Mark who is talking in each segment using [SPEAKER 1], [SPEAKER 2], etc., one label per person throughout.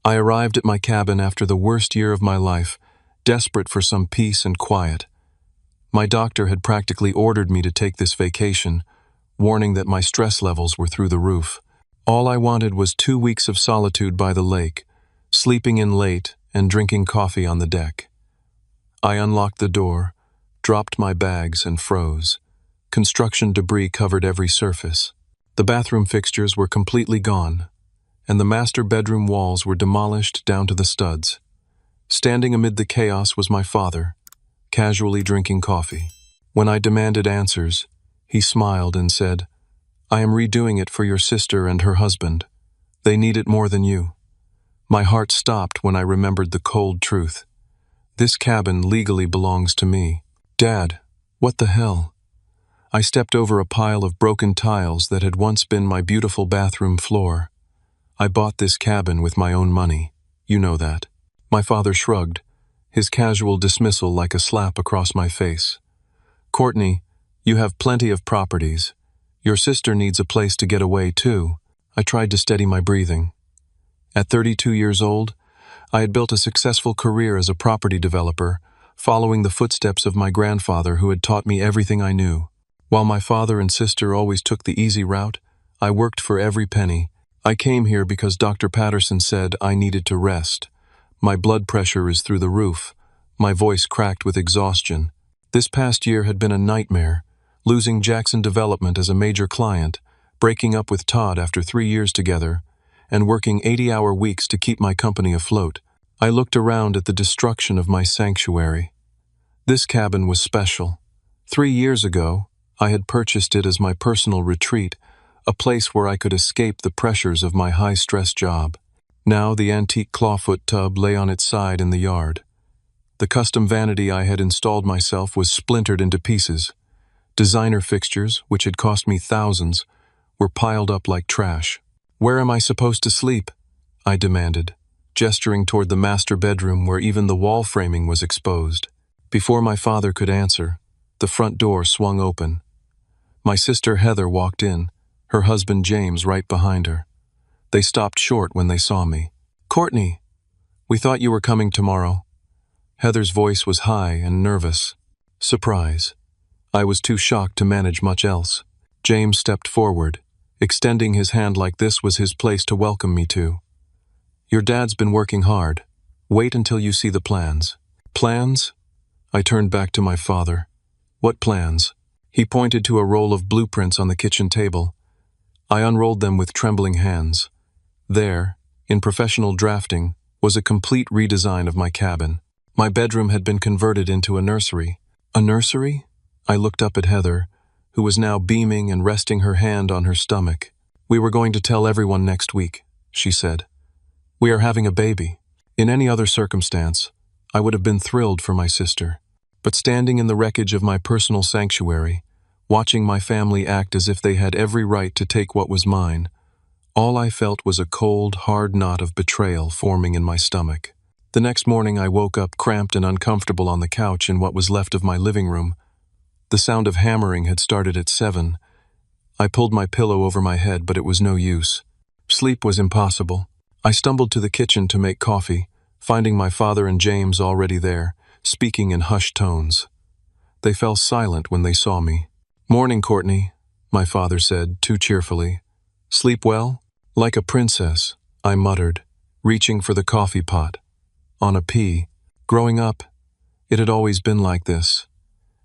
[SPEAKER 1] I arrived at my cabin after the worst year of my life, desperate for some peace and quiet. My doctor had practically ordered me to take this vacation, warning that my stress levels were through the roof. All I wanted was 2 weeks of solitude by the lake, sleeping in late and drinking coffee on the deck. I unlocked the door, dropped my bags, and froze. Construction debris covered every surface. The bathroom fixtures were completely gone, and the master bedroom walls were demolished down to the studs. Standing amid the chaos was my father, casually drinking coffee. When I demanded answers, he smiled and said, "I am redoing it for your sister and her husband. They need it more than you." My heart stopped when I remembered the cold truth. This cabin legally belongs to me. Dad, what the hell? I stepped over a pile of broken tiles that had once been my beautiful bathroom floor. I bought this cabin with my own money. You know that. My father shrugged, his casual dismissal like a slap across my face. Courtney, you have plenty of properties. Your sister needs a place to get away too. I tried to steady my breathing. At 32 years old, I had built a successful career as a property developer, following the footsteps of my grandfather who had taught me everything I knew. While my father and sister always took the easy route, I worked for every penny. I came here because Dr. Patterson said I needed to rest. My blood pressure is through the roof. My voice cracked with exhaustion. This past year had been a nightmare, losing Jackson Development as a major client, breaking up with Todd after 3 years together, and working 80-hour weeks to keep my company afloat. I looked around at the destruction of my sanctuary. This cabin was special. 3 years ago, I had purchased it as my personal retreat, a place where I could escape the pressures of my high-stress job. Now the antique clawfoot tub lay on its side in the yard. The custom vanity I had installed myself was splintered into pieces. Designer fixtures, which had cost me thousands, were piled up like trash. "Where am I supposed to sleep?" I demanded, gesturing toward the master bedroom where even the wall framing was exposed. Before my father could answer, the front door swung open. My sister Heather walked in, her husband James right behind her. They stopped short when they saw me. "Courtney, we thought you were coming tomorrow." Heather's voice was high and nervous. Surprise. I was too shocked to manage much else. James stepped forward, extending his hand like this was his place to welcome me to. "Your dad's been working hard. Wait until you see the plans." "Plans?" I turned back to my father. "What plans?" He pointed to a roll of blueprints on the kitchen table. I unrolled them with trembling hands. There, in professional drafting, was a complete redesign of my cabin. My bedroom had been converted into a nursery. A nursery? I looked up at Heather, who was now beaming and resting her hand on her stomach. "We were going to tell everyone next week," she said. "We are having a baby." In any other circumstance, I would have been thrilled for my sister. But standing in the wreckage of my personal sanctuary, watching my family act as if they had every right to take what was mine, all I felt was a cold, hard knot of betrayal forming in my stomach. The next morning I woke up cramped and uncomfortable on the couch in what was left of my living room. The sound of hammering had started at 7. I pulled my pillow over my head, but it was no use. Sleep was impossible. I stumbled to the kitchen to make coffee, finding my father and James already there, speaking in hushed tones. They fell silent when they saw me. "Morning, Courtney," my father said, too cheerfully. "Sleep well?" "Like a princess," I muttered, reaching for the coffee pot. On a pee. Growing up, it had always been like this.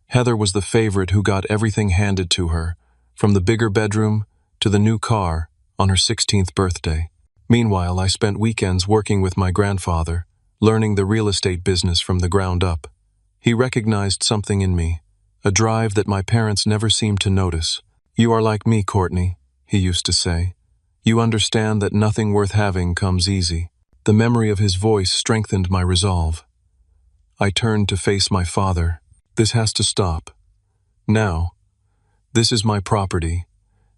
[SPEAKER 1] Heather was the favorite who got everything handed to her, from the bigger bedroom to the new car on her 16th birthday. Meanwhile, I spent weekends working with my grandfather, learning the real estate business from the ground up. He recognized something in me, a drive that my parents never seemed to notice. "You are like me, Courtney," he used to say. "You understand that nothing worth having comes easy." The memory of his voice strengthened my resolve. I turned to face my father. "This has to stop. Now. This is my property,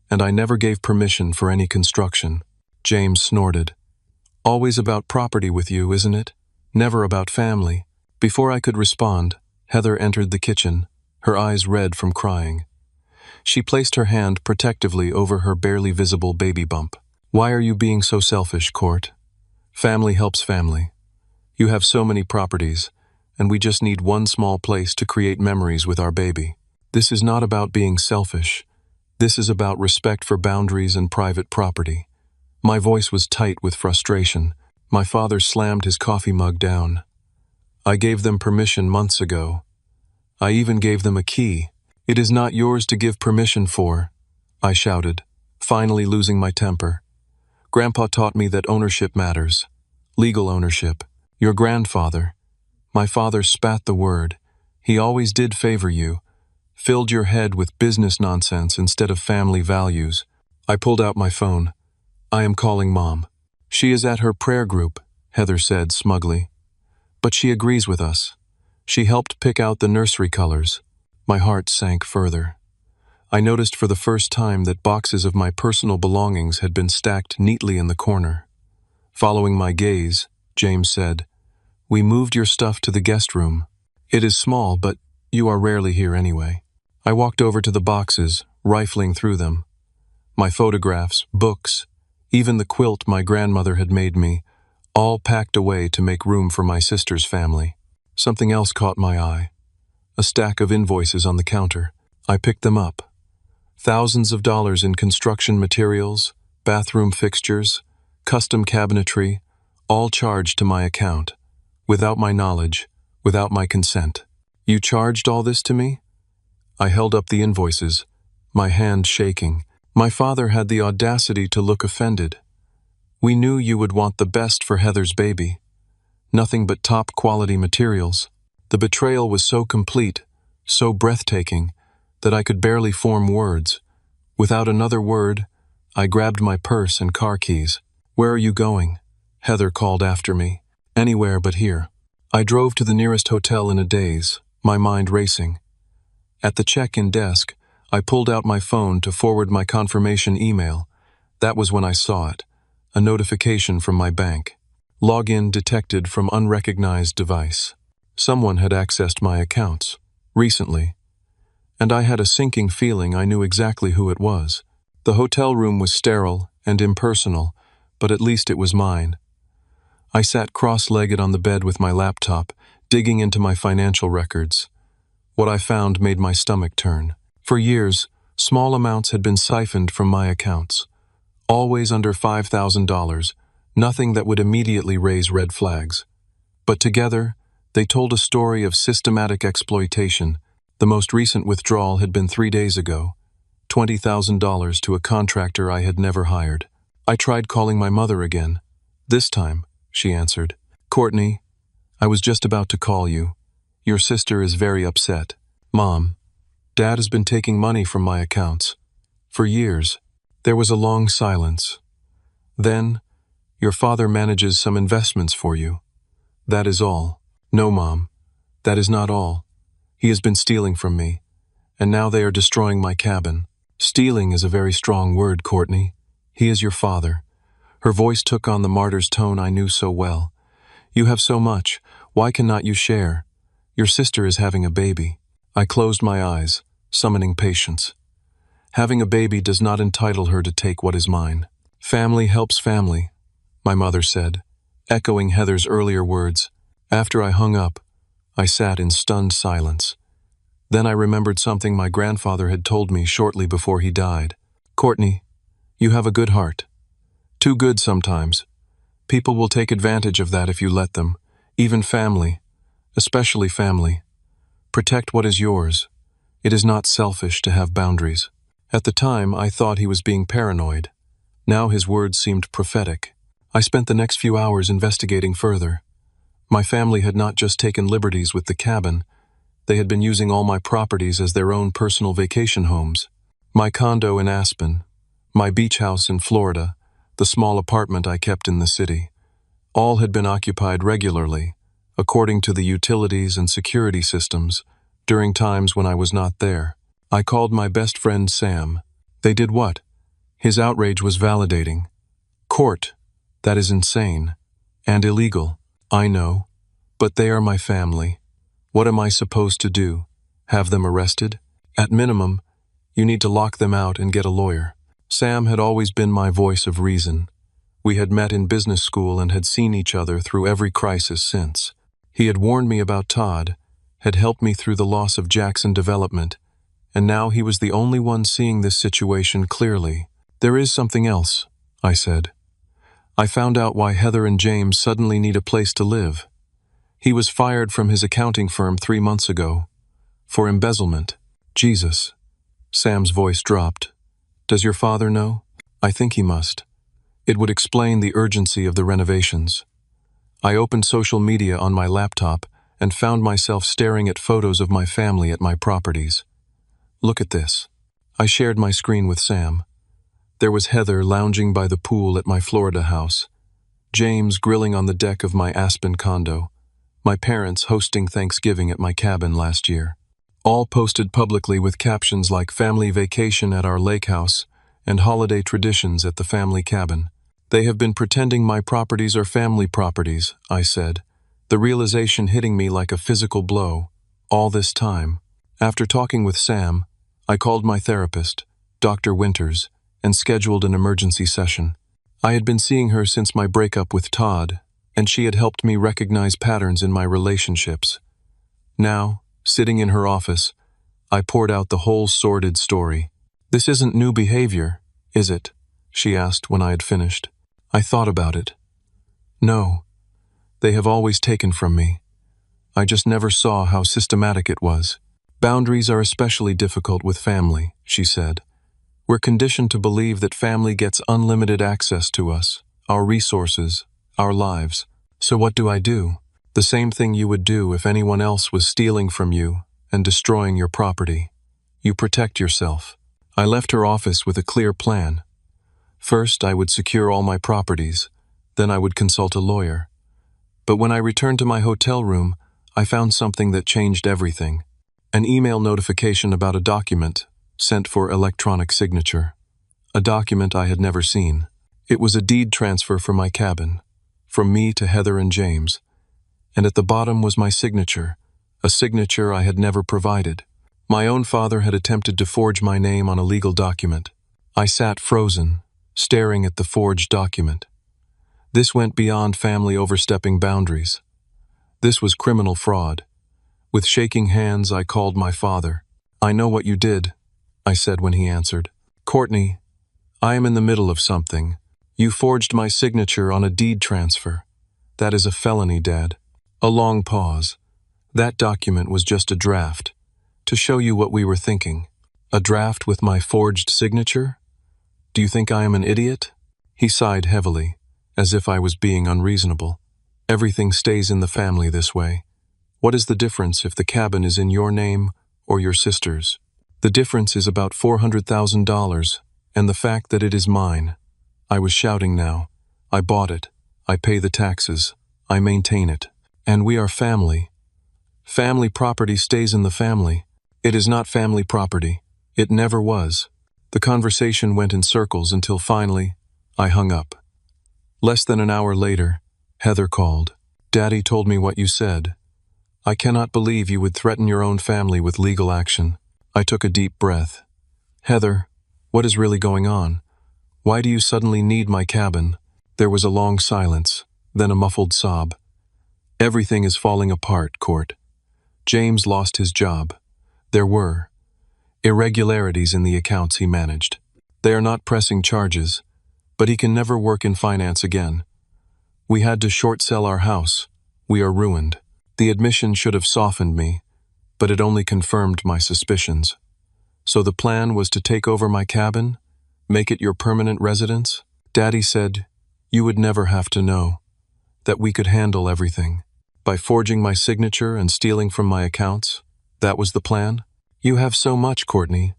[SPEAKER 1] and I never gave permission for any construction." James snorted. "Always about property with you, isn't it? Never about family." Before I could respond, Heather entered the kitchen, her eyes red from crying. She placed her hand protectively over her barely visible baby bump. "Why are you being so selfish, Court? Family helps family. You have so many properties, and we just need one small place to create memories with our baby. This is not about being selfish. This is about respect for boundaries and private property. My voice was tight with frustration. My father slammed his coffee mug down. I gave them permission months ago. I even gave them a key. It is not yours to give permission for, I shouted, finally losing my temper. Grandpa taught me that ownership matters. Legal ownership. Your grandfather. My father spat the word. He always did favor you. Filled your head with business nonsense instead of family values. I pulled out my phone. I am calling Mom. She is at her prayer group, Heather said smugly. But she agrees with us. She helped pick out the nursery colors. My heart sank further. I noticed for the first time that boxes of my personal belongings had been stacked neatly in the corner. Following my gaze, James said, "We moved your stuff to the guest room. It is small, but you are rarely here anyway." I walked over to the boxes, rifling through them. My photographs, books, even the quilt my grandmother had made me, all packed away to make room for my sister's family. Something else caught my eye. A stack of invoices on the counter. I picked them up. Thousands of dollars in construction materials, bathroom fixtures, custom cabinetry, all charged to my account, without my knowledge, without my consent. You charged all this to me? I held up the invoices, my hand shaking. My father had the audacity to look offended. We knew you would want the best for Heather's baby. Nothing but top-quality materials. The betrayal was so complete, so breathtaking, that I could barely form words. Without another word, I grabbed my purse and car keys. "Where are you going?" Heather called after me. "Anywhere but here." I drove to the nearest hotel in a daze, my mind racing. At the check-in desk, I pulled out my phone to forward my confirmation email. That was when I saw it, a notification from my bank. Login detected from unrecognized device. Someone had accessed my accounts, recently, and I had a sinking feeling I knew exactly who it was. The hotel room was sterile and impersonal, but at least it was mine. I sat cross-legged on the bed with my laptop, digging into my financial records. What I found made my stomach turn. For years, small amounts had been siphoned from my accounts. Always under $5,000, nothing that would immediately raise red flags. But together, they told a story of systematic exploitation. The most recent withdrawal had been 3 days ago, $20,000 to a contractor I had never hired. I tried calling my mother again. This time, she answered, "Courtney, I was just about to call you. Your sister is very upset. Mom, Dad has been taking money from my accounts. For years." There was a long silence. Then, "Your father manages some investments for you. That is all." "No, Mom, that is not all. He has been stealing from me, and now they are destroying my cabin." "Stealing is a very strong word, Courtney. He is your father." Her voice took on the martyr's tone I knew so well. "You have so much. Why cannot you share? Your sister is having a baby." I closed my eyes, summoning patience. Having a baby does not entitle her to take what is mine. "Family helps family," my mother said, echoing Heather's earlier words. After I hung up, I sat in stunned silence. Then I remembered something my grandfather had told me shortly before he died. "Courtney, you have a good heart. Too good sometimes. People will take advantage of that if you let them, even family, especially family. Protect what is yours. It is not selfish to have boundaries." At the time, I thought he was being paranoid. Now his words seemed prophetic. I spent the next few hours investigating further. My family had not just taken liberties with the cabin, they had been using all my properties as their own personal vacation homes. My condo in Aspen, my beach house in Florida, the small apartment I kept in the city. All had been occupied regularly, according to the utilities and security systems, during times when I was not there. I called my best friend Sam. They did what? His outrage was validating. "Court, that is insane. And illegal. I know. But they are my family. What am I supposed to do? Have them arrested? At minimum, you need to lock them out and get a lawyer." Sam had always been my voice of reason. We had met in business school and had seen each other through every crisis since. He had warned me about Todd, had helped me through the loss of Jackson Development, and now he was the only one seeing this situation clearly. "There is something else," I said. "I found out why Heather and James suddenly need a place to live. He was fired from his accounting firm 3 months ago. For embezzlement." "Jesus." Sam's voice dropped. "Does your father know?" "I think he must. It would explain the urgency of the renovations." I opened social media on my laptop and found myself staring at photos of my family at my properties. "Look at this." I shared my screen with Sam. There was Heather lounging by the pool at my Florida house, James grilling on the deck of my Aspen condo, my parents hosting Thanksgiving at my cabin last year. All posted publicly with captions like "family vacation at our lake house" and "holiday traditions at the family cabin." "They have been pretending my properties are family properties," I said, the realization hitting me like a physical blow. All this time. After talking with Sam, I called my therapist, Dr. Winters, and scheduled an emergency session. I had been seeing her since my breakup with Todd, and she had helped me recognize patterns in my relationships. Now, sitting in her office, I poured out the whole sordid story. "This isn't new behavior, is it?" she asked when I had finished. I thought about it. "No. They have always taken from me. I just never saw how systematic it was. Boundaries are especially difficult with family," she said. "We're conditioned to believe that family gets unlimited access to us, our resources, our lives. So what do? The same thing you would do if anyone else was stealing from you and destroying your property. You protect yourself." I left her office with a clear plan. First, I would secure all my properties, then I would consult a lawyer. But when I returned to my hotel room, I found something that changed everything. An email notification about a document sent for electronic signature. A document I had never seen. It was a deed transfer for my cabin, from me to Heather and James, and at the bottom was my signature, a signature I had never provided. My own father had attempted to forge my name on a legal document. I sat frozen, staring at the forged document. This went beyond family overstepping boundaries. This was criminal fraud. With shaking hands, I called my father. "I know what you did," I said when he answered. "Courtney, I am in the middle of something. You forged my signature on a deed transfer. That is a felony, Dad." A long pause. "That document was just a draft, to show you what we were thinking." "A draft with my forged signature? Do you think I am an idiot?" He sighed heavily, as if I was being unreasonable. "Everything stays in the family this way. What is the difference if the cabin is in your name or your sister's?" "The difference is about $400,000, and the fact that it is mine." I was shouting now. "I bought it. I pay the taxes. I maintain it. And we are family. Family property stays in the family. It is not family property. It never was." The conversation went in circles until finally, I hung up. Less than an hour later, Heather called. "Daddy told me what you said. I cannot believe you would threaten your own family with legal action." I took a deep breath. "Heather, what is really going on? Why do you suddenly need my cabin?" There was a long silence, then a muffled sob. "Everything is falling apart, Court. James lost his job. There were irregularities in the accounts he managed. They are not pressing charges, but he can never work in finance again. We had to short sell our house. We are ruined." The admission should have softened me, but it only confirmed my suspicions. "So the plan was to take over my cabin? Make it your permanent residence?" Daddy said, "You would never have to know. That we could handle everything. By forging my signature and stealing from my accounts, that was the plan? You have so much, Courtney.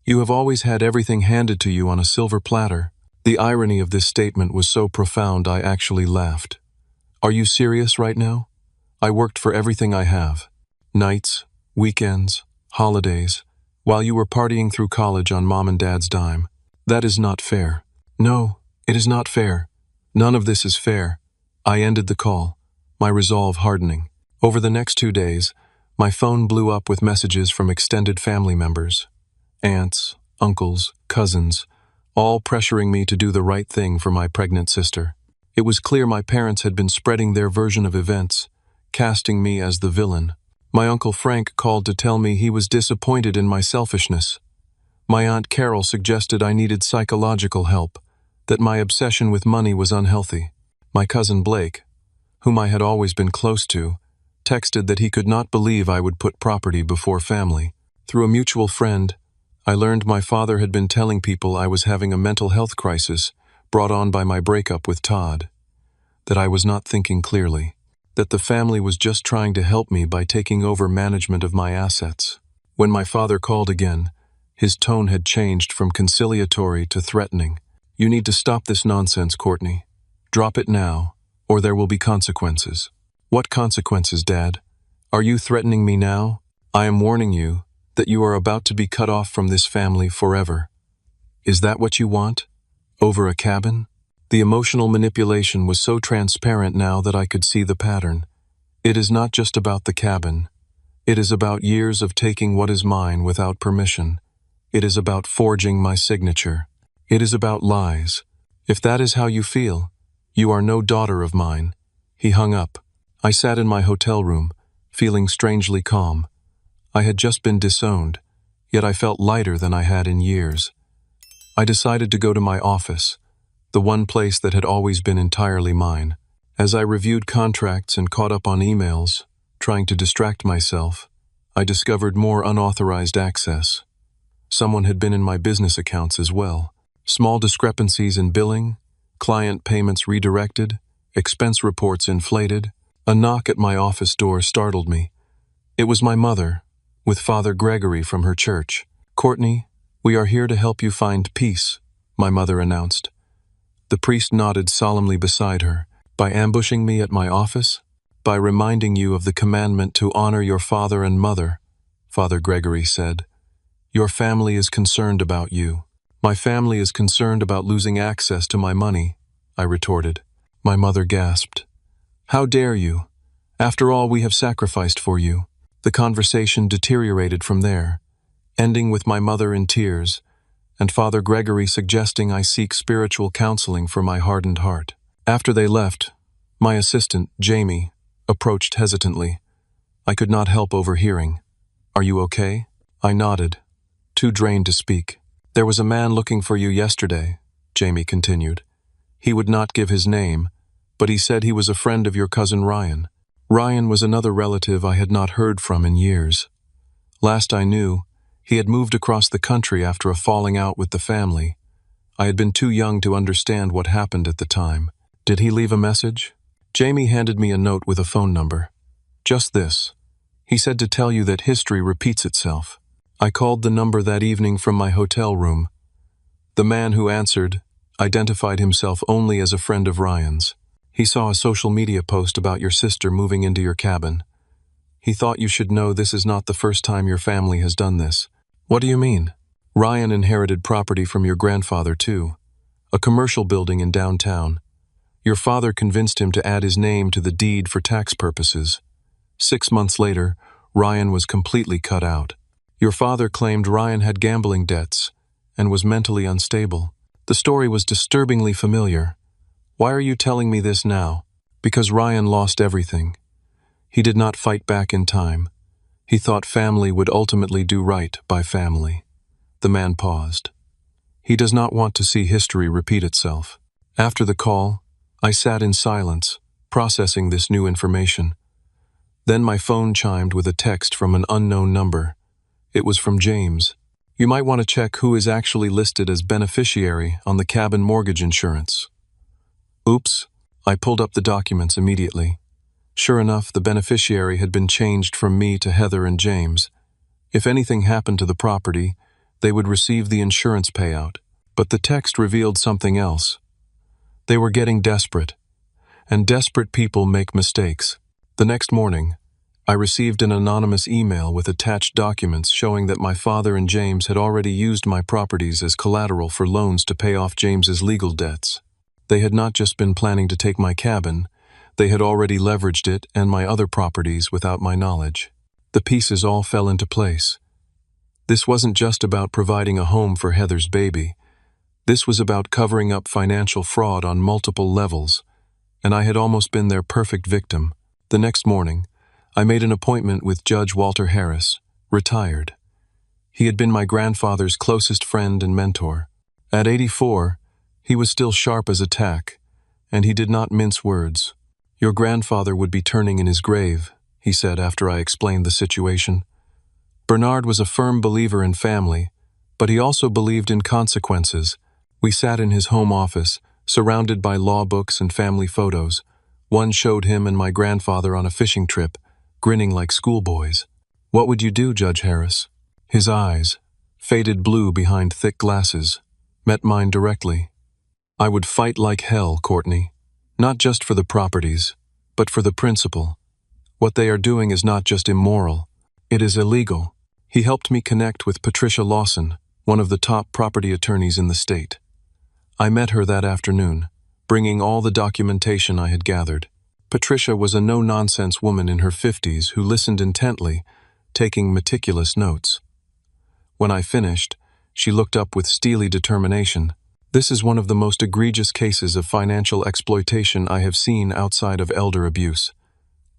[SPEAKER 1] You have always had everything handed to you on a silver platter." The irony of this statement was so profound I actually laughed. "Are you serious right now? I worked for everything I have. Nights, weekends, holidays, while you were partying through college on Mom and Dad's dime. That is not fair." "No, it is not fair. None of this is fair." I ended the call, my resolve hardening. Over the next 2 days, my phone blew up with messages from extended family members. Aunts, uncles, cousins, all pressuring me to do the right thing for my pregnant sister. It was clear my parents had been spreading their version of events, casting me as the villain. My Uncle Frank called to tell me he was disappointed in my selfishness. My Aunt Carol suggested I needed psychological help, that my obsession with money was unhealthy. My cousin Blake, whom I had always been close to, texted that he could not believe I would put property before family. Through a mutual friend, I learned my father had been telling people I was having a mental health crisis brought on by my breakup with Todd, that I was not thinking clearly, that the family was just trying to help me by taking over management of my assets. When my father called again, his tone had changed from conciliatory to threatening. "You need to stop this nonsense, Courtney. Drop it now, or there will be consequences." "What consequences, Dad? Are you threatening me now? I am warning you that you are about to be cut off from this family forever. Is that what you want? Over a cabin?" The emotional manipulation was so transparent now that I could see the pattern. It is not just about the cabin. It is about years of taking what is mine without permission. It is about forging my signature. It is about lies. "If that is how you feel, you are no daughter of mine." He hung up. I sat in my hotel room, feeling strangely calm. I had just been disowned, yet I felt lighter than I had in years. I decided to go to my office, the one place that had always been entirely mine. As I reviewed contracts and caught up on emails, trying to distract myself, I discovered more unauthorized access. Someone had been in my business accounts as well. Small discrepancies in billing, client payments redirected, expense reports inflated. A knock at my office door startled me. It was my mother, with Father Gregory from her church. "Courtney, we are here to help you find peace," my mother announced. The priest nodded solemnly beside her. "By ambushing me at my office? By reminding you of the commandment to honor your father and mother," Father Gregory said. "Your family is concerned about you." "My family is concerned about losing access to my money," I retorted. My mother gasped. "How dare you? After all we have sacrificed for you." The conversation deteriorated from there, ending with my mother in tears, and Father Gregory suggesting I seek spiritual counseling for my hardened heart. After they left, my assistant, Jamie, approached hesitantly. I could not help overhearing. "Are you okay?" I nodded, too drained to speak. "There was a man looking for you yesterday," Jamie continued. "He would not give his name, but he said he was a friend of your cousin Ryan." Ryan was another relative I had not heard from in years. Last I knew, he had moved across the country after a falling out with the family. I had been too young to understand what happened at the time. "Did he leave a message?" Jamie handed me a note with a phone number. "Just this. He said to tell you that history repeats itself." I called the number that evening from my hotel room. The man who answered identified himself only as a friend of Ryan's. "He saw a social media post about your sister moving into your cabin. He thought you should know this is not the first time your family has done this." "What do you mean?" "Ryan inherited property from your grandfather too. A commercial building in downtown. Your father convinced him to add his name to the deed for tax purposes. 6 months later, Ryan was completely cut out. Your father claimed Ryan had gambling debts and was mentally unstable. The story was disturbingly familiar. Why are you telling me this now?" "Because Ryan lost everything. He did not fight back in time. He thought family would ultimately do right by family." The man paused. "He does not want to see history repeat itself." After the call, I sat in silence, processing this new information. Then my phone chimed with a text from an unknown number. It was from James. "You might want to check who is actually listed as beneficiary on the cabin mortgage insurance." Oops, I pulled up the documents immediately. Sure enough, the beneficiary had been changed from me to Heather and James. If anything happened to the property, they would receive the insurance payout. But the text revealed something else. They were getting desperate, and desperate people make mistakes. The next morning, I received an anonymous email with attached documents showing that my father and James had already used my properties as collateral for loans to pay off James's legal debts. They had not just been planning to take my cabin, they had already leveraged it and my other properties without my knowledge. The pieces all fell into place. This wasn't just about providing a home for Heather's baby. This was about covering up financial fraud on multiple levels, and I had almost been their perfect victim. The next morning, I made an appointment with Judge Walter Harris, retired. He had been my grandfather's closest friend and mentor. At 84, he was still sharp as a tack, and he did not mince words. "Your grandfather would be turning in his grave," he said after I explained the situation. Bernard was a firm believer in family, but he also believed in consequences. We sat in his home office, surrounded by law books and family photos. One showed him and my grandfather on a fishing trip, grinning like schoolboys. "What would you do, Judge Harris?" His eyes, faded blue behind thick glasses, met mine directly. "I would fight like hell, Courtney. Not just for the properties, but for the principle. What they are doing is not just immoral, it is illegal." He helped me connect with Patricia Lawson, one of the top property attorneys in the state. I met her that afternoon, bringing all the documentation I had gathered. Patricia was a no-nonsense woman in her 50s who listened intently, taking meticulous notes. When I finished, she looked up with steely determination. "This is one of the most egregious cases of financial exploitation I have seen outside of elder abuse.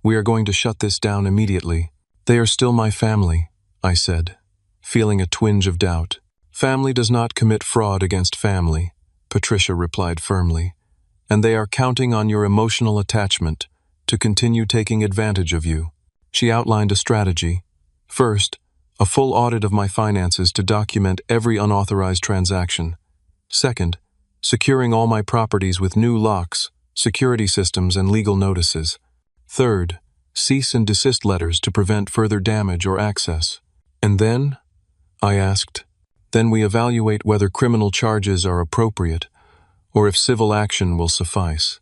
[SPEAKER 1] We are going to shut this down immediately." "They are still my family," I said, feeling a twinge of doubt. "Family does not commit fraud against family," Patricia replied firmly, "and they are counting on your emotional attachment to continue taking advantage of you." She outlined a strategy. First, a full audit of my finances to document every unauthorized transaction. Second, securing all my properties with new locks, security systems, and legal notices. Third, cease and desist letters to prevent further damage or access. "And then?" I asked. "Then we evaluate whether criminal charges are appropriate or if civil action will suffice."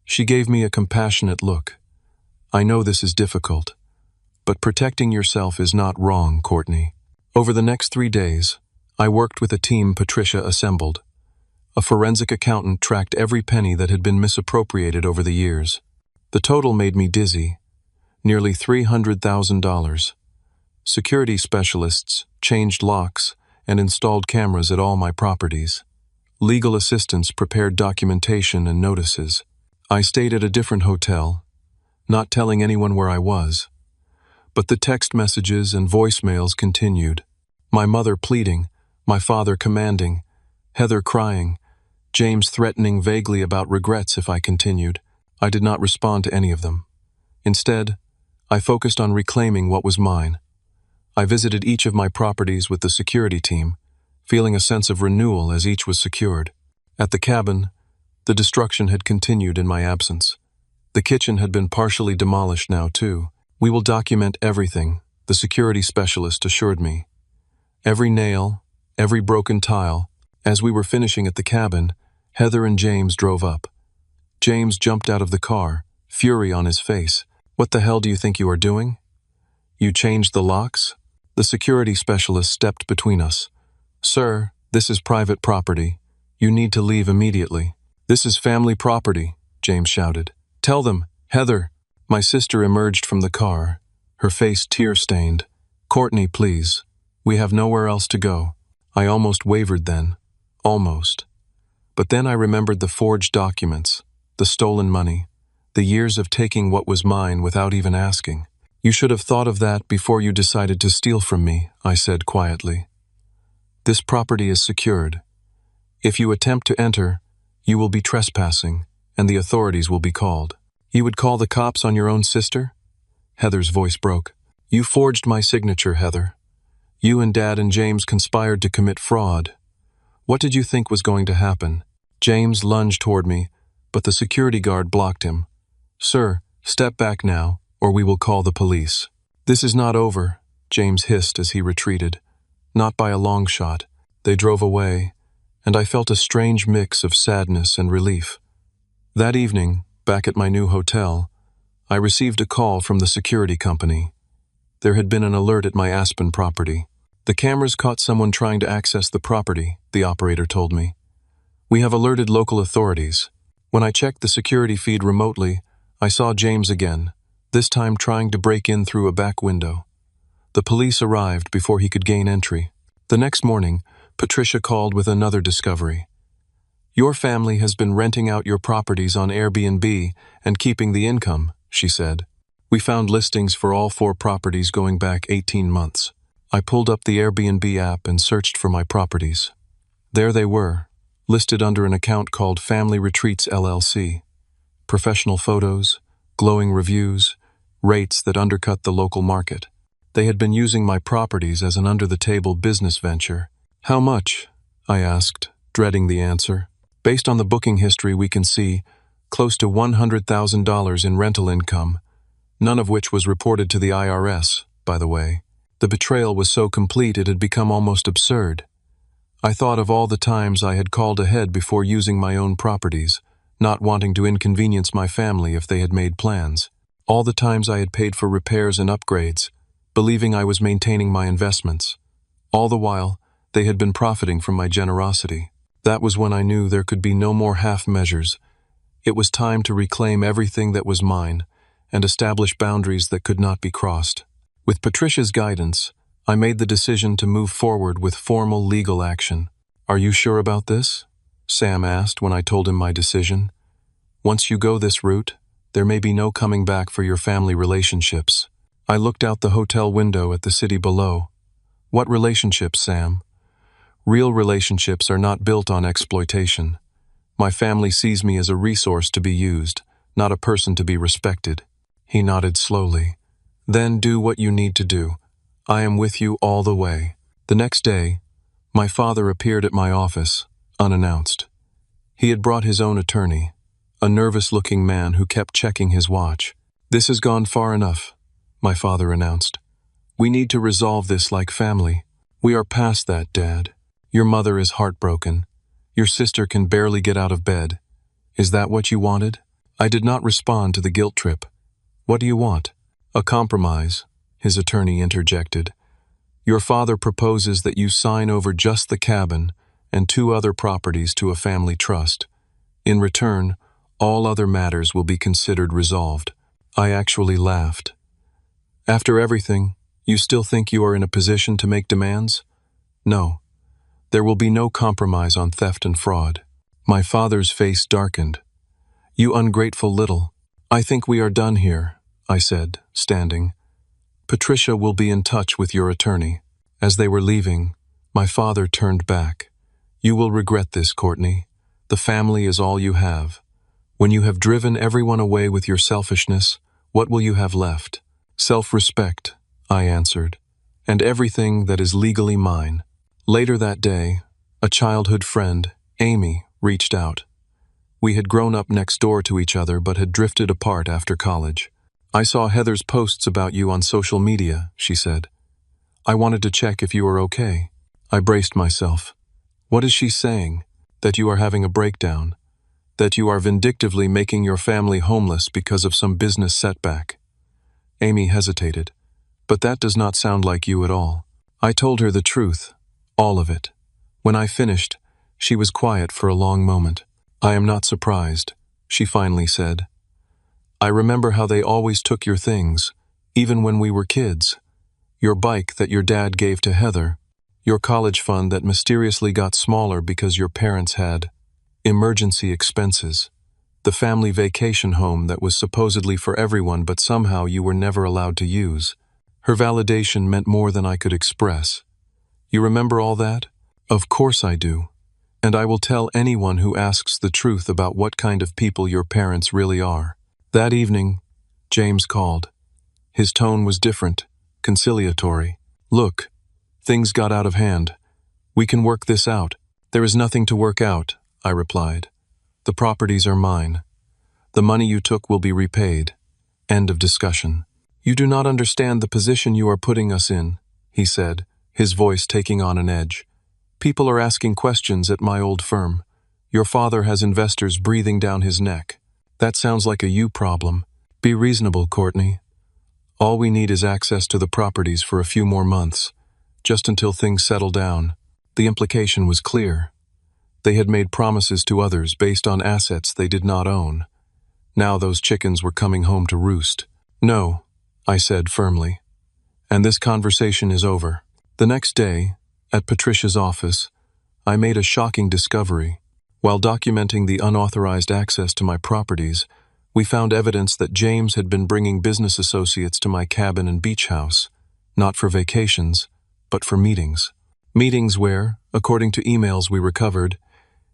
[SPEAKER 1] She gave me a compassionate look. "I know this is difficult, but protecting yourself is not wrong, Courtney." Over the next 3 days, I worked with a team Patricia assembled. A forensic accountant tracked every penny that had been misappropriated over the years. The total made me dizzy, nearly $300,000. Security specialists changed locks and installed cameras at all my properties. Legal assistants prepared documentation and notices. I stayed at a different hotel, not telling anyone where I was. But the text messages and voicemails continued. My mother pleading, my father commanding, Heather crying, James threatening vaguely about regrets if I continued. I did not respond to any of them. Instead, I focused on reclaiming what was mine. I visited each of my properties with the security team, feeling a sense of renewal as each was secured. At the cabin, the destruction had continued in my absence. The kitchen had been partially demolished now, too. "We will document everything," the security specialist assured me. Every nail, every broken tile. As we were finishing at the cabin, Heather and James drove up. James jumped out of the car, fury on his face. "What the hell do you think you are doing? You changed the locks?" The security specialist stepped between us. "Sir, this is private property. You need to leave immediately." "This is family property," James shouted. "Tell them, Heather." My sister emerged from the car, her face tear-stained. "Courtney, please. We have nowhere else to go." I almost wavered then. Almost. But then I remembered the forged documents, the stolen money, the years of taking what was mine without even asking. "You should have thought of that before you decided to steal from me," I said quietly. "This property is secured. If you attempt to enter, you will be trespassing, and the authorities will be called." "You would call the cops on your own sister?" Heather's voice broke. "You forged my signature, Heather. You and Dad and James conspired to commit fraud. What did you think was going to happen?" James lunged toward me, but the security guard blocked him. "Sir, step back now, or we will call the police." "This is not over," James hissed as he retreated. "Not by a long shot." They drove away, and I felt a strange mix of sadness and relief. That evening, back at my new hotel, I received a call from the security company. There had been an alert at my Aspen property. "The cameras caught someone trying to access the property," the operator told me. "We have alerted local authorities." When I checked the security feed remotely, I saw James again, this time trying to break in through a back window. The police arrived before he could gain entry. The next morning, Patricia called with another discovery. "Your family has been renting out your properties on Airbnb and keeping the income," she said. "We found listings for all 4 properties going back 18 months. I pulled up the Airbnb app and searched for my properties. There they were, listed under an account called Family Retreats LLC. Professional photos, glowing reviews, rates that undercut the local market. They had been using my properties as an under-the-table business venture. "How much?" I asked, dreading the answer. "Based on the booking history we can see, close to $100,000 in rental income, none of which was reported to the IRS, by the way. The betrayal was so complete it had become almost absurd. I thought of all the times I had called ahead before using my own properties, not wanting to inconvenience my family if they had made plans. All the times I had paid for repairs and upgrades, believing I was maintaining my investments. All the while, they had been profiting from my generosity. That was when I knew there could be no more half measures. It was time to reclaim everything that was mine and establish boundaries that could not be crossed. With Patricia's guidance, I made the decision to move forward with formal legal action. "Are you sure about this?" Sam asked when I told him my decision. "Once you go this route, there may be no coming back for your family relationships." I looked out the hotel window at the city below. "What relationships, Sam?" "Real relationships are not built on exploitation. My family sees me as a resource to be used, not a person to be respected." He nodded slowly. "Then do what you need to do. I am with you all the way." The next day, my father appeared at my office, unannounced. He had brought his own attorney, a nervous-looking man who kept checking his watch. "This has gone far enough," my father announced. "We need to resolve this like family. We are past that, Dad. Your mother is heartbroken. Your sister can barely get out of bed. Is that what you wanted?" I did not respond to the guilt trip. "What do you want?" "A compromise," his attorney interjected. "Your father proposes that you sign over just the cabin and 2 other properties to a family trust. In return, all other matters will be considered resolved." I actually laughed. "After everything, you still think you are in a position to make demands?" "No. There will be no compromise on theft and fraud." My father's face darkened. "You ungrateful little." "I think we are done here," I said, standing. "Patricia will be in touch with your attorney." As they were leaving, my father turned back. "You will regret this, Courtney. The family is all you have. When you have driven everyone away with your selfishness, what will you have left?" "Self-respect," I answered, "and everything that is legally mine." Later that day, a childhood friend, Amy, reached out. We had grown up next door to each other but had drifted apart after college. "I saw Heather's posts about you on social media," she said. "I wanted to check if you were okay." I braced myself. "What is she saying? That you are having a breakdown? That you are vindictively making your family homeless because of some business setback?" Amy hesitated. "But that does not sound like you at all." I told her the truth, all of it. When I finished, she was quiet for a long moment. "I am not surprised," she finally said. "I remember how they always took your things, even when we were kids. Your bike that your dad gave to Heather, your college fund that mysteriously got smaller because your parents had emergency expenses, the family vacation home that was supposedly for everyone but somehow you were never allowed to use." Her validation meant more than I could express. "You remember all that?" "Of course I do. And I will tell anyone who asks the truth about what kind of people your parents really are." That evening, James called. His tone was different, conciliatory. "Look, things got out of hand. We can work this out." "There is nothing to work out," I replied. "The properties are mine. The money you took will be repaid. End of discussion." "You do not understand the position you are putting us in," he said, his voice taking on an edge. "People are asking questions at my old firm. Your father has investors breathing down his neck. That sounds like a you problem. Be reasonable, Courtney. All we need is access to the properties for a few more months, just until things settle down." The implication was clear. They had made promises to others based on assets they did not own. Now those chickens were coming home to roost. "No," I said firmly. "And this conversation is over." The next day, at Patricia's office, I made a shocking discovery. While documenting the unauthorized access to my properties, we found evidence that James had been bringing business associates to my cabin and beach house, not for vacations, but for meetings. Meetings where, according to emails we recovered,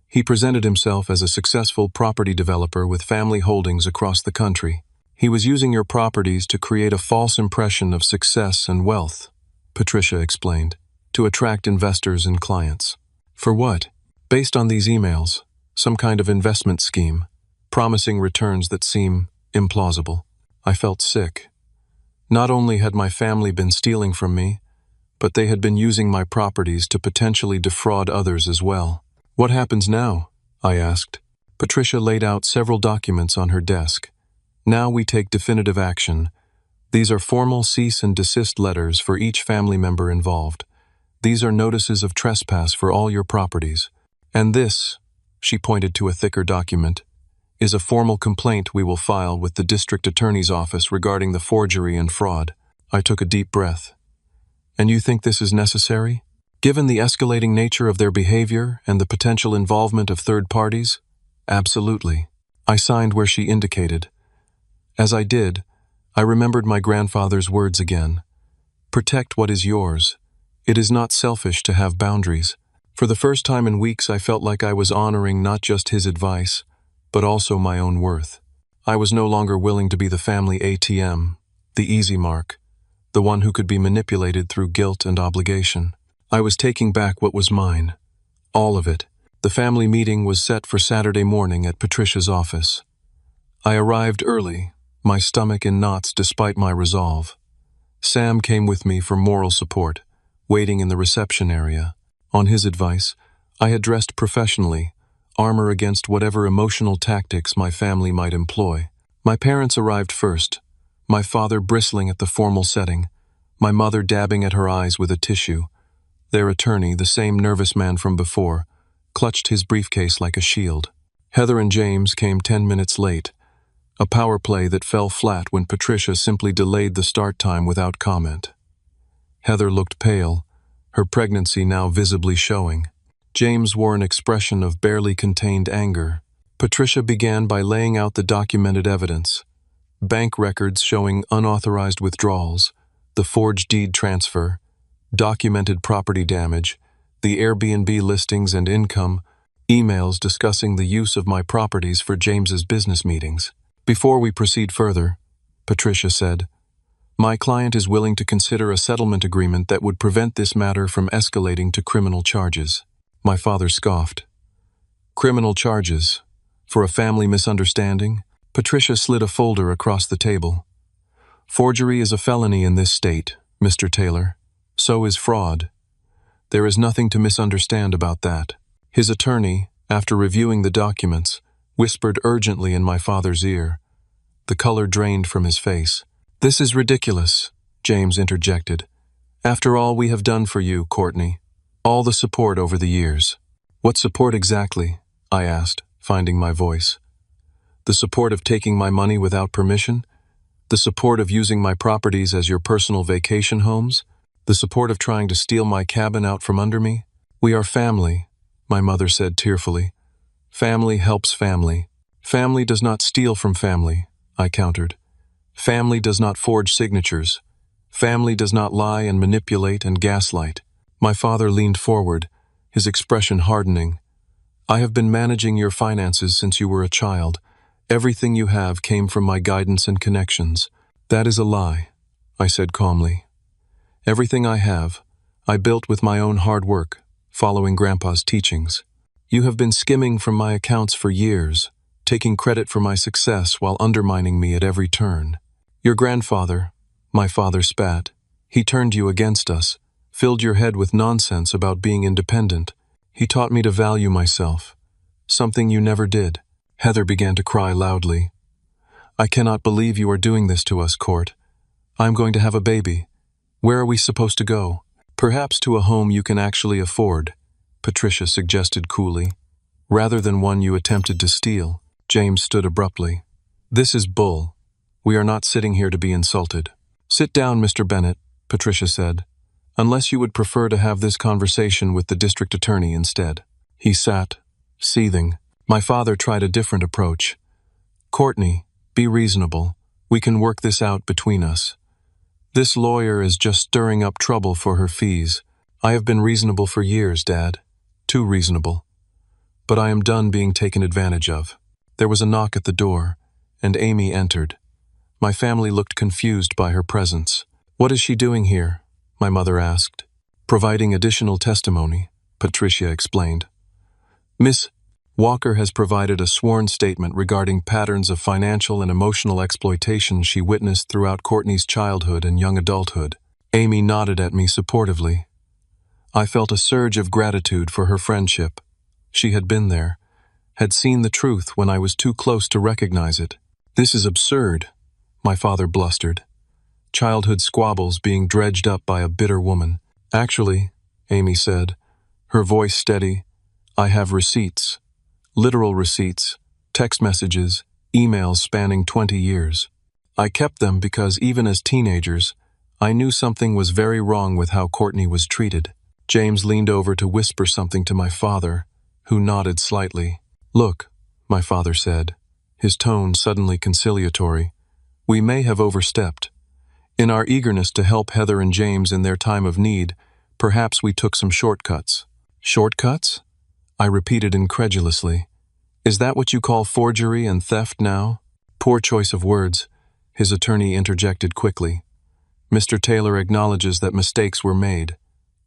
[SPEAKER 1] he presented himself as a successful property developer with family holdings across the country. He was using your properties to create a false impression of success and wealth, Patricia explained, to attract investors and clients. For what? Based on these emails, some kind of investment scheme, promising returns that seem implausible. I felt sick. Not only had my family been stealing from me, but they had been using my properties to potentially defraud others as well. What happens now? I asked. Patricia laid out several documents on her desk. Now we take definitive action. These are formal cease and desist letters for each family member involved. These are notices of trespass for all your properties. And this, she pointed to a thicker document, is a formal complaint we will file with the district attorney's office regarding the forgery and fraud. I took a deep breath. And you think this is necessary? Given the escalating nature of their behavior and the potential involvement of third parties? Absolutely. I signed where she indicated. As I did, I remembered my grandfather's words again. Protect what is yours. It is not selfish to have boundaries. For the first time in weeks, I felt like I was honoring not just his advice, but also my own worth. I was no longer willing to be the family ATM, the easy mark, the one who could be manipulated through guilt and obligation. I was taking back what was mine. All of it. The family meeting was set for Saturday morning at Patricia's office. I arrived early, my stomach in knots despite my resolve. Sam came with me for moral support, waiting in the reception area. On his advice, I had dressed professionally, armor against whatever emotional tactics my family might employ. My parents arrived first, my father bristling at the formal setting, my mother dabbing at her eyes with a tissue. Their attorney, the same nervous man from before, clutched his briefcase like a shield. Heather and James came 10 minutes late, a power play that fell flat when Patricia simply delayed the start time without comment. Heather looked pale, her pregnancy now visibly showing. James wore an expression of barely contained anger. Patricia began by laying out the documented evidence. Bank records showing unauthorized withdrawals, the forged deed transfer, documented property damage, the Airbnb listings and income, emails discussing the use of my properties for James's business meetings. Before we proceed further, Patricia said, my client is willing to consider a settlement agreement that would prevent this matter from escalating to criminal charges. My father scoffed. Criminal charges? For a family misunderstanding? Patricia slid a folder across the table. Forgery is a felony in this state, Mr. Taylor. So is fraud. There is nothing to misunderstand about that. His attorney, after reviewing the documents, whispered urgently in my father's ear. The color drained from his face. This is ridiculous, James interjected. After all we have done for you, Courtney. All the support over the years. What support exactly? I asked, finding my voice. The support of taking my money without permission? The support of using my properties as your personal vacation homes? The support of trying to steal my cabin out from under me? We are family, my mother said tearfully. Family helps family. Family does not steal from family, I countered. Family does not forge signatures. Family does not lie and manipulate and gaslight. My father leaned forward, his expression hardening. I have been managing your finances since you were a child. Everything you have came from my guidance and connections. That is a lie, I said calmly. Everything I have, I built with my own hard work, following Grandpa's teachings. You have been skimming from my accounts for years, taking credit for my success while undermining me at every turn. Your grandfather, my father spat. He turned you against us, filled your head with nonsense about being independent. He taught me to value myself, something you never did. Heather began to cry loudly. I cannot believe you are doing this to us, Court. I'm going to have a baby. Where are we supposed to go? Perhaps to a home you can actually afford, Patricia suggested coolly. Rather than one you attempted to steal. James stood abruptly. This is bull. We are not sitting here to be insulted. Sit down, Mr. Bennett, Patricia said, unless you would prefer to have this conversation with the district attorney instead. He sat, seething. My father tried a different approach. Courtney, be reasonable. We can work this out between us. This lawyer is just stirring up trouble for her fees. I have been reasonable for years, Dad. Too reasonable. But I am done being taken advantage of. There was a knock at the door, and Amy entered. My family looked confused by her presence. What is she doing here? My mother asked. Providing additional testimony, Patricia explained. Miss Walker has provided a sworn statement regarding patterns of financial and emotional exploitation she witnessed throughout Courtney's childhood and young adulthood. Amy nodded at me supportively. I felt a surge of gratitude for her friendship. She had been there, had seen the truth when I was too close to recognize it. This is absurd, my father blustered. Childhood squabbles being dredged up by a bitter woman. Actually, Amy said, her voice steady, I have receipts. Literal receipts, text messages, emails spanning 20 years. I kept them because even as teenagers, I knew something was very wrong with how Courtney was treated. James leaned over to whisper something to my father, who nodded slightly. Look, my father said, his tone suddenly conciliatory. We may have overstepped. In our eagerness to help Heather and James in their time of need, perhaps we took some shortcuts. Shortcuts? I repeated incredulously. Is that what you call forgery and theft now? Poor choice of words, his attorney interjected quickly. Mr. Taylor acknowledges that mistakes were made.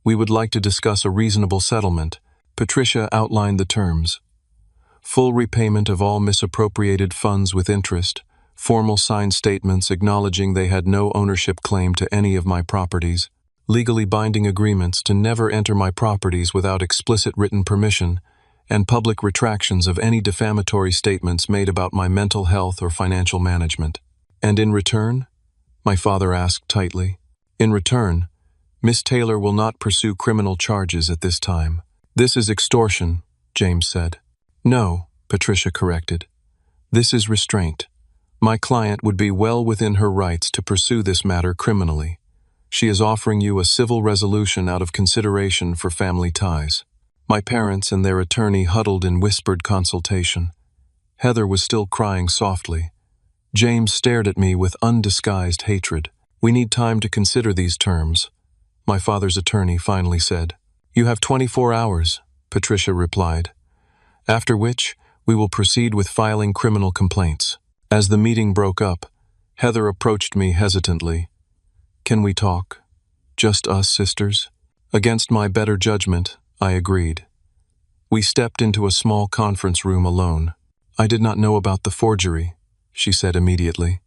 [SPEAKER 1] We would like to discuss a reasonable settlement. Patricia outlined the terms. Full repayment of all misappropriated funds with interest, formal signed statements acknowledging they had no ownership claim to any of my properties, legally binding agreements to never enter my properties without explicit written permission, and public retractions of any defamatory statements made about my mental health or financial management. And in return? My father asked tightly. In return, Miss Taylor will not pursue criminal charges at this time. This is extortion, James said. No, Patricia corrected. This is restraint. My client would be well within her rights to pursue this matter criminally. She is offering you a civil resolution out of consideration for family ties. My parents and their attorney huddled in whispered consultation. Heather was still crying softly. James stared at me with undisguised hatred. We need time to consider these terms, my father's attorney finally said. You have 24 hours, Patricia replied. After which, we will proceed with filing criminal complaints. As the meeting broke up, Heather approached me hesitantly. Can we talk? Just us sisters? Against my better judgment, I agreed. We stepped into a small conference room alone. I did not know about the forgery, she said immediately,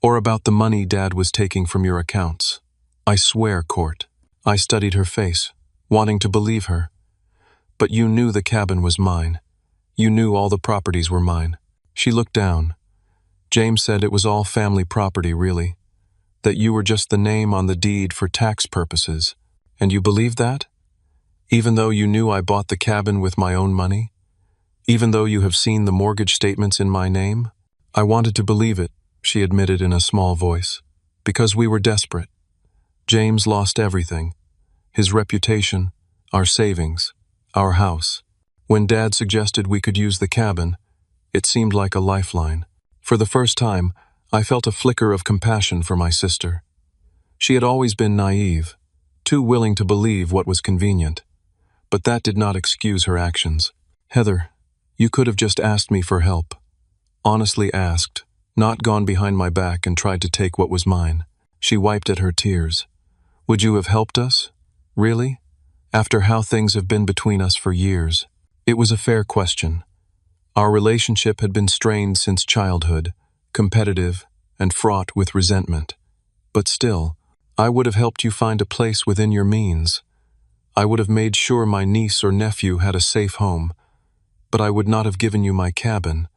[SPEAKER 1] or about the money Dad was taking from your accounts. I swear, Court. I studied her face, wanting to believe her. But you knew the cabin was mine. You knew all the properties were mine. She looked down. James said it was all family property, really. That you were just the name on the deed for tax purposes. And you believed that? Even though you knew I bought the cabin with my own money? Even though you have seen the mortgage statements in my name? I wanted to believe it, she admitted in a small voice. Because we were desperate. James lost everything. His reputation, our savings, our house. When Dad suggested we could use the cabin, it seemed like a lifeline. For the first time, I felt a flicker of compassion for my sister. She had always been naive, too willing to believe what was convenient. But that did not excuse her actions. Heather, you could have just asked me for help. Honestly asked, not gone behind my back and tried to take what was mine. She wiped at her tears. Would you have helped us? Really? After how things have been between us for years. It was a fair question. Our relationship had been strained since childhood, competitive and fraught with resentment. But still, I would have helped you find a place within your means. I would have made sure my niece or nephew had a safe home, but I would not have given you my cabin,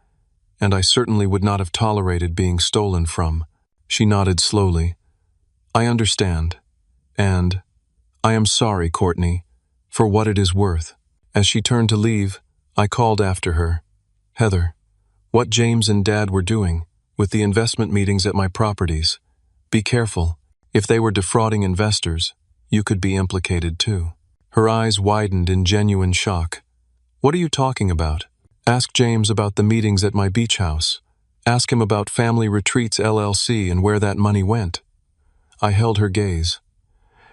[SPEAKER 1] and I certainly would not have tolerated being stolen from. She nodded slowly. I understand, and I am sorry, Courtney, for what it is worth. As she turned to leave, I called after her. Heather, what James and Dad were doing with the investment meetings at my properties. Be careful. If they were defrauding investors, you could be implicated too. Her eyes widened in genuine shock. What are you talking about? Ask James about the meetings at my beach house. Ask him about Family Retreats LLC and where that money went. I held her gaze.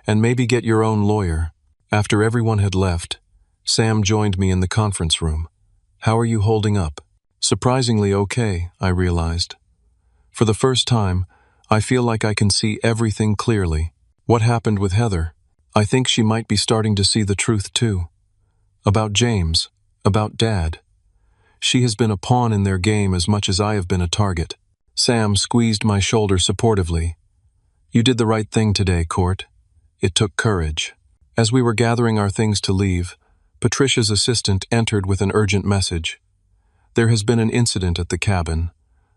[SPEAKER 1] And maybe get your own lawyer. After everyone had left, Sam joined me in the conference room. How are you holding up? Surprisingly okay, I realized. For the first time, I feel like I can see everything clearly. What happened with Heather? I think she might be starting to see the truth too. About James, about Dad. She has been a pawn in their game as much as I have been a target. Sam squeezed my shoulder supportively. You did the right thing today, Court. It took courage. As we were gathering our things to leave, Patricia's assistant entered with an urgent message. There has been an incident at the cabin.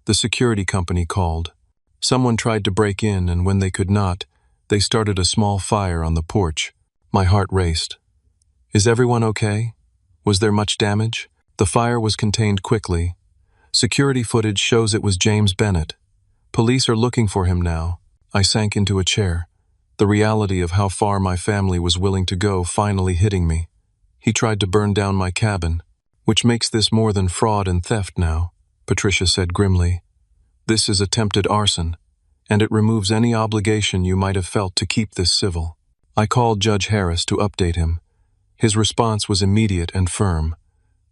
[SPEAKER 1] The security company called. Someone tried to break in, and when they could not, they started a small fire on the porch. My heart raced. Is everyone okay? Was there much damage? The fire was contained quickly. Security footage shows it was James Bennett. Police are looking for him now. I sank into a chair. The reality of how far my family was willing to go finally hitting me. He tried to burn down my cabin, which makes this more than fraud and theft now, Patricia said grimly. This is attempted arson, and it removes any obligation you might have felt to keep this civil. I called Judge Harris to update him. His response was immediate and firm.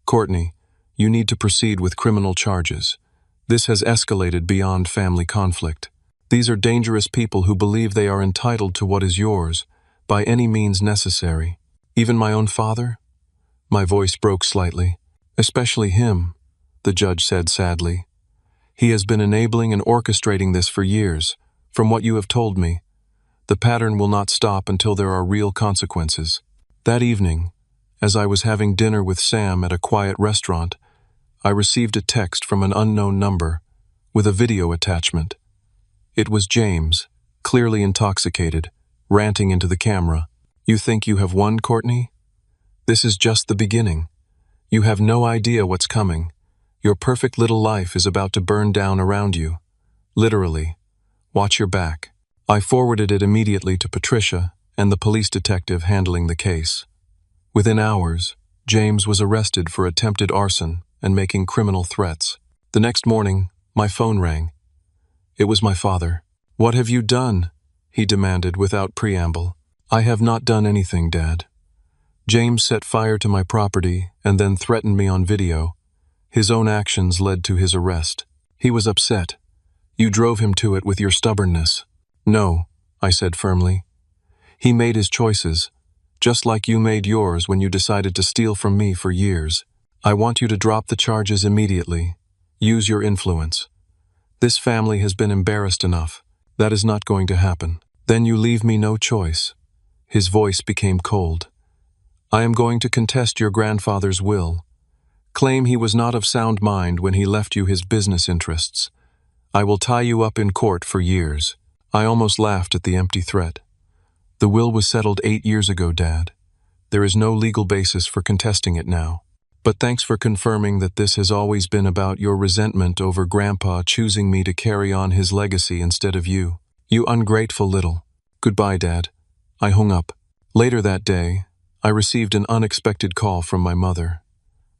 [SPEAKER 1] Courtney, you need to proceed with criminal charges. This has escalated beyond family conflict. These are dangerous people who believe they are entitled to what is yours, by any means necessary. Even my own father? My voice broke slightly. Especially him, the judge said sadly. He has been enabling and orchestrating this for years, from what you have told me. The pattern will not stop until there are real consequences. That evening, as I was having dinner with Sam at a quiet restaurant, I received a text from an unknown number, with a video attachment. It was James, clearly intoxicated, ranting into the camera. You think you have won, Courtney? This is just the beginning. You have no idea what's coming. Your perfect little life is about to burn down around you. Literally. Watch your back. I forwarded it immediately to Patricia and the police detective handling the case. Within hours, James was arrested for attempted arson and making criminal threats. The next morning, my phone rang. It was my father. What have you done? He demanded without preamble. I have not done anything, Dad. James set fire to my property and then threatened me on video. His own actions led to his arrest. He was upset. You drove him to it with your stubbornness. No, I said firmly. He made his choices, just like you made yours when you decided to steal from me for years. I want you to drop the charges immediately. Use your influence. This family has been embarrassed enough. That is not going to happen. Then you leave me no choice. His voice became cold. I am going to contest your grandfather's will. Claim he was not of sound mind when he left you his business interests. I will tie you up in court for years. I almost laughed at the empty threat. The will was settled 8 years ago, Dad. There is no legal basis for contesting it now. But thanks for confirming that this has always been about your resentment over Grandpa choosing me to carry on his legacy instead of you. You ungrateful little. Goodbye, Dad. I hung up. Later that day, I received an unexpected call from my mother.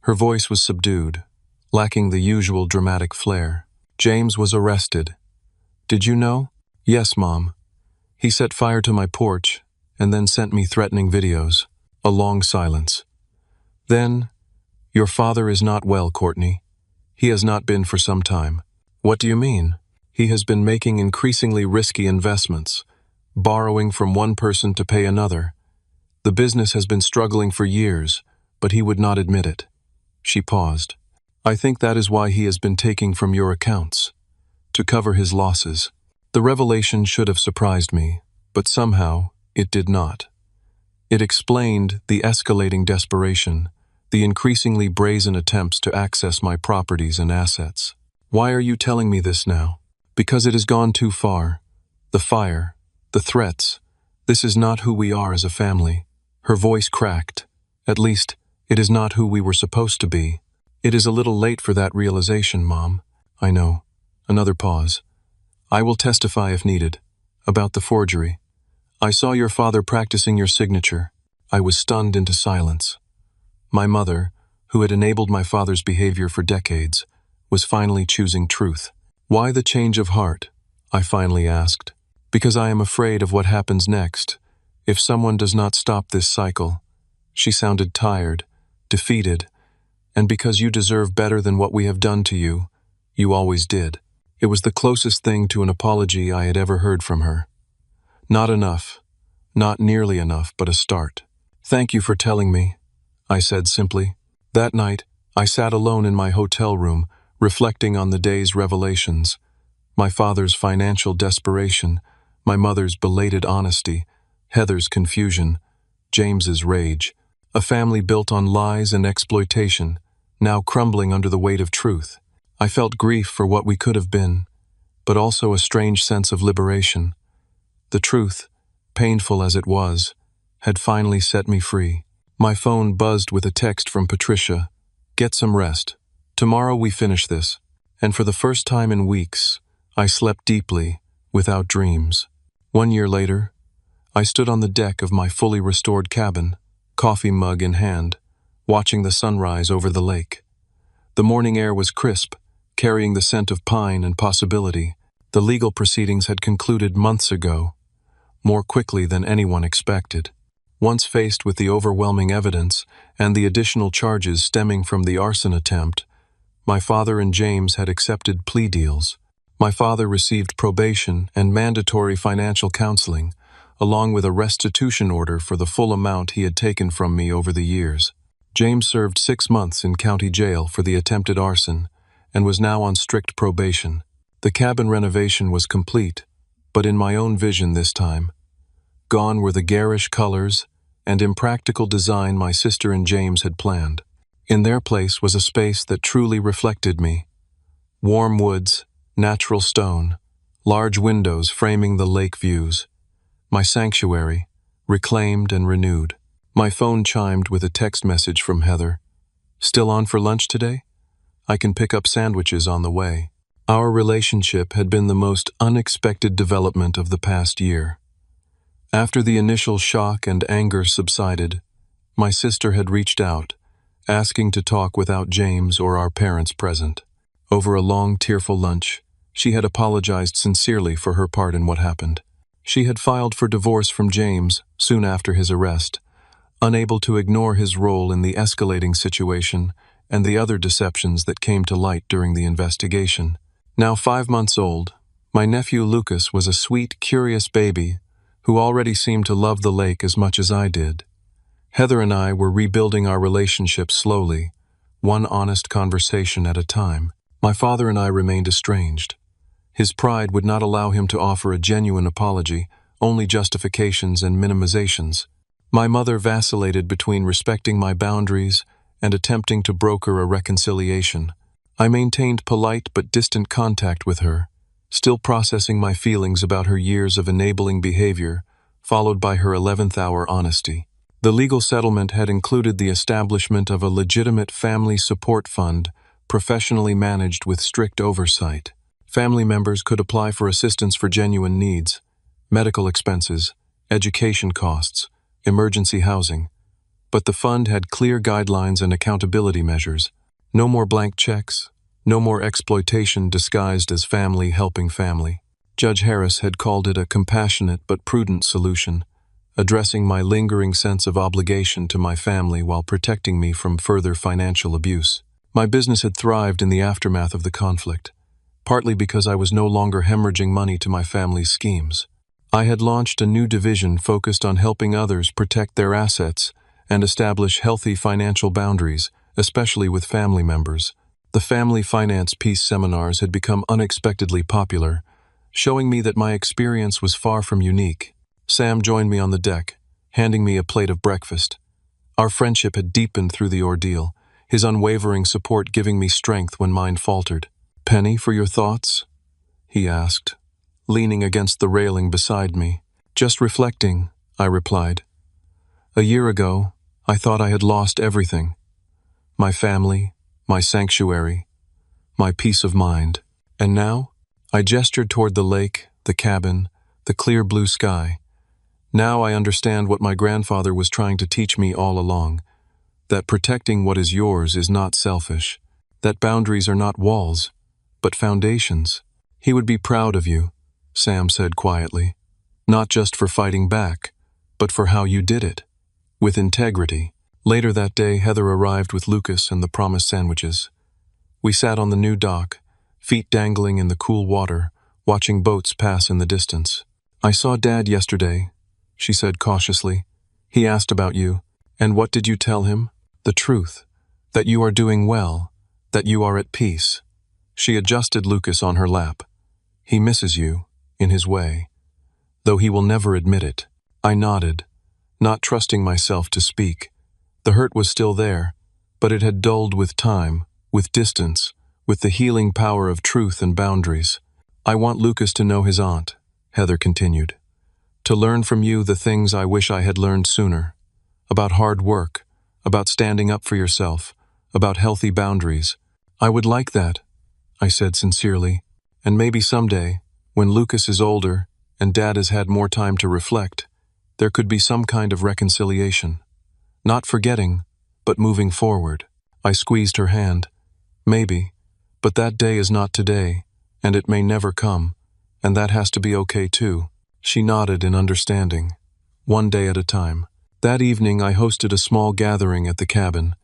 [SPEAKER 1] Her voice was subdued, lacking the usual dramatic flair. James was arrested. Did you know? Yes, Mom. He set fire to my porch and then sent me threatening videos. A long silence. Then, your father is not well, Courtney. He has not been for some time. What do you mean? He has been making increasingly risky investments, borrowing from one person to pay another. The business has been struggling for years, but he would not admit it. She paused. I think that is why he has been taking from your accounts, to cover his losses. The revelation should have surprised me, but somehow it did not. It explained the escalating desperation, the increasingly brazen attempts to access my properties and assets. Why are you telling me this now? Because it has gone too far. The fire, the threats. This is not who we are as a family. Her voice cracked. At least, it is not who we were supposed to be. It is a little late for that realization, Mom. I know. Another pause. I will testify if needed. About the forgery. I saw your father practicing your signature. I was stunned into silence. My mother, who had enabled my father's behavior for decades, was finally choosing truth. "Why the change of heart?" I finally asked. "Because I am afraid of what happens next, if someone does not stop this cycle." She sounded tired, defeated, "And because you deserve better than what we have done to you. You always did." It was the closest thing to an apology I had ever heard from her. Not enough, not nearly enough, but a start. "Thank you for telling me," I said simply. That night, I sat alone in my hotel room, reflecting on the day's revelations. My father's financial desperation, my mother's belated honesty, Heather's confusion, James's rage. A family built on lies and exploitation, now crumbling under the weight of truth. I felt grief for what we could have been, but also a strange sense of liberation. The truth, painful as it was, had finally set me free. My phone buzzed with a text from Patricia. "Get some rest. Tomorrow we finish this." And for the first time in weeks, I slept deeply, without dreams. 1 year later, I stood on the deck of my fully restored cabin, coffee mug in hand, watching the sunrise over the lake. The morning air was crisp, carrying the scent of pine and possibility. The legal proceedings had concluded months ago, more quickly than anyone expected. Once faced with the overwhelming evidence and the additional charges stemming from the arson attempt, my father and James had accepted plea deals. My father received probation and mandatory financial counseling, along with a restitution order for the full amount he had taken from me over the years. James served 6 months in county jail for the attempted arson and was now on strict probation. The cabin renovation was complete, but in my own vision this time. Gone were the garish colors and impractical design my sister and James had planned. In their place was a space that truly reflected me. Warm woods, natural stone, large windows framing the lake views. My sanctuary, reclaimed and renewed. My phone chimed with a text message from Heather. "Still on for lunch today? I can pick up sandwiches on the way." Our relationship had been the most unexpected development of the past year. After the initial shock and anger subsided, my sister had reached out, asking to talk without James or our parents present. Over a long, tearful lunch, she had apologized sincerely for her part in what happened. She had filed for divorce from James soon after his arrest, unable to ignore his role in the escalating situation and the other deceptions that came to light during the investigation. Now 5 months old, my nephew Lucas was a sweet, curious baby who already seemed to love the lake as much as I did. Heather and I were rebuilding our relationship slowly, one honest conversation at a time. My father and I remained estranged. His pride would not allow him to offer a genuine apology, only justifications and minimizations. My mother vacillated between respecting my boundaries and attempting to broker a reconciliation. I maintained polite but distant contact with her, still processing my feelings about her years of enabling behavior, followed by her 11th hour honesty. The legal settlement had included the establishment of a legitimate family support fund, professionally managed with strict oversight. Family members could apply for assistance for genuine needs, medical expenses, education costs, emergency housing. But the fund had clear guidelines and accountability measures. No more blank checks, no more exploitation disguised as family helping family. Judge Harris had called it a compassionate but prudent solution, addressing my lingering sense of obligation to my family while protecting me from further financial abuse. My business had thrived in the aftermath of the conflict, partly because I was no longer hemorrhaging money to my family's schemes. I had launched a new division focused on helping others protect their assets and establish healthy financial boundaries, especially with family members. The Family Finance Peace seminars had become unexpectedly popular, showing me that my experience was far from unique. Sam joined me on the deck, handing me a plate of breakfast. Our friendship had deepened through the ordeal, his unwavering support giving me strength when mine faltered. "Penny, for your thoughts?" he asked, leaning against the railing beside me. "Just reflecting," I replied. "A year ago, I thought I had lost everything. My family, my sanctuary, my peace of mind. And now?" I gestured toward the lake, the cabin, the clear blue sky. "Now I understand what my grandfather was trying to teach me all along. that protecting what is yours is not selfish, that boundaries are not walls, but foundations. He would be proud of you, Sam said quietly, not just for fighting back, but for how you did it, with integrity. Later that day, Heather arrived with Lucas and the promised sandwiches. We sat on the new dock, feet dangling in the cool water, watching boats pass in the distance. "I saw Dad yesterday," she said cautiously. "He asked about you. And what did you tell him?" "The truth. That you are doing well, that you are at peace." She adjusted Lucas on her lap. "He misses you, in his way, though he will never admit it." I nodded, not trusting myself to speak. The hurt was still there, but it had dulled with time, with distance, with the healing power of truth and boundaries. "I want Lucas to know his aunt," Heather continued. "To learn from you the things I wish I had learned sooner. About hard work, about standing up for yourself, about healthy boundaries." "I would like that," I said sincerely. "And maybe someday, when Lucas is older and Dad has had more time to reflect, there could be some kind of reconciliation. Not forgetting, but moving forward." I squeezed her hand. "Maybe, but that day is not today, and it may never come, and that has to be okay too." She nodded in understanding. One day at a time. That evening I hosted a small gathering at the cabin.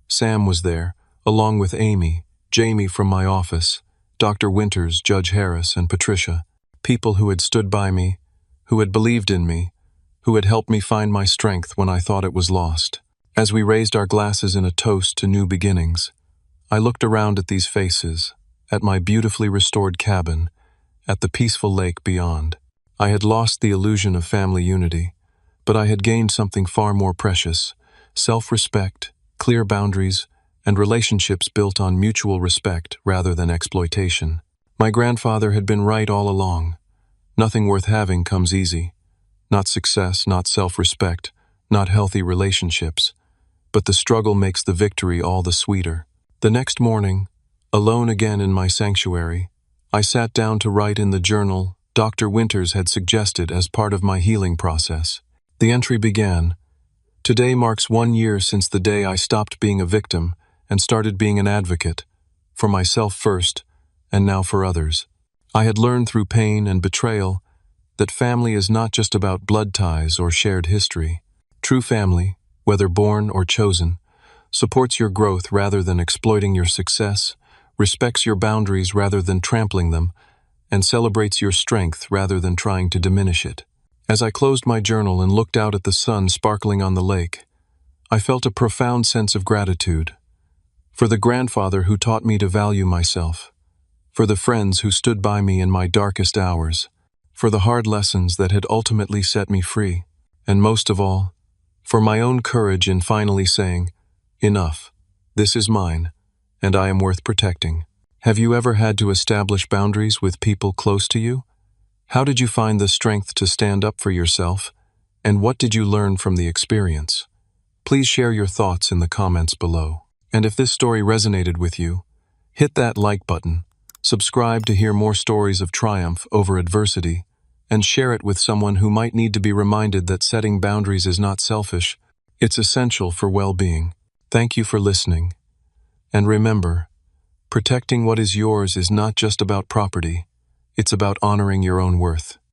[SPEAKER 1] Sam was there, along with Amy, Jamie from my office, Dr. Winters, Judge Harris, and Patricia. People who had stood by me, who had believed in me, who had helped me find my strength when I thought it was lost. As we raised our glasses in a toast to new beginnings, I looked around at these faces, at my beautifully restored cabin, at the peaceful lake beyond. I had lost the illusion of family unity, but I had gained something far more precious: self-respect, clear boundaries, and relationships built on mutual respect rather than exploitation. My grandfather had been right all along. Nothing worth having comes easy. Not success, not self-respect, not healthy relationships. But the struggle makes the victory all the sweeter. The next morning, alone again in my sanctuary, I sat down to write in the journal Dr. Winters had suggested as part of my healing process. The entry began, "Today marks 1 year since the day I stopped being a victim and started being an advocate, for myself first, and now for others. I had learned through pain and betrayal that family is not just about blood ties or shared history. True family, whether born or chosen, supports your growth rather than exploiting your success, respects your boundaries rather than trampling them, and celebrates your strength rather than trying to diminish it." As I closed my journal and looked out at the sun sparkling on the lake, I felt a profound sense of gratitude. For the grandfather who taught me to value myself, for the friends who stood by me in my darkest hours, for the hard lessons that had ultimately set me free, and most of all, for my own courage in finally saying, "Enough, this is mine, and I am worth protecting." Have you ever had to establish boundaries with people close to you? How did you find the strength to stand up for yourself, and what did you learn from the experience? Please share your thoughts in the comments below. And if this story resonated with you, hit that like button, subscribe to hear more stories of triumph over adversity, and share it with someone who might need to be reminded that setting boundaries is not selfish, it's essential for well-being. Thank you for listening. And remember, protecting what is yours is not just about property, it's about honoring your own worth.